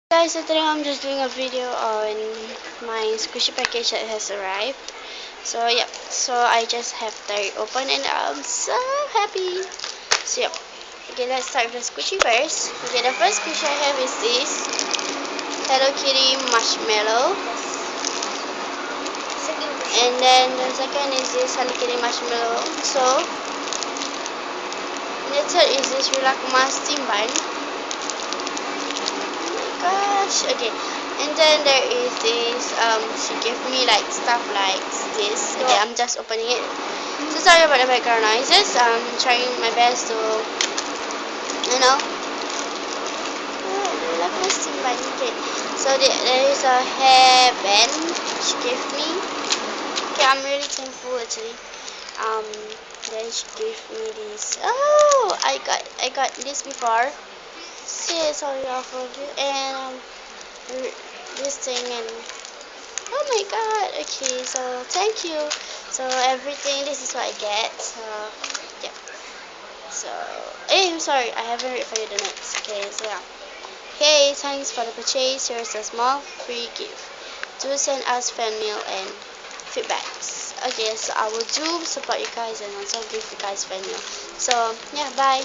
Guys, so today I'm just doing a video on my squishy package that has arrived. So yep, so I just have tear it open and I'm so happy. So yep, okay, let's start with the squishy first. Okay, the first squishy I have is this Hello Kitty marshmallow, and then the second is this Hello Kitty marshmallow. So the third is this Rilakkuma steam bun. Gosh, okay, and then there is this she gave me like stuff like this. Okay, I'm just opening it, so sorry about the background noises. I'm trying my best to, you know, I love my steam bun. Okay, so there is a hair band she gave me. Okay, I'm really thankful actually. um then she gave me this. Oh, I got this before. See, sorry off of it. And this thing, and oh my god. Okay, so thank you. So everything, this is what I get. So yeah, so I'm sorry, I haven't read for you the notes. Okay, so yeah, hey, thanks for the purchase. Here's a small free gift. Do send us fan mail and feedbacks. Okay, so I will do support you guys and also give you guys fan mail. So yeah, bye.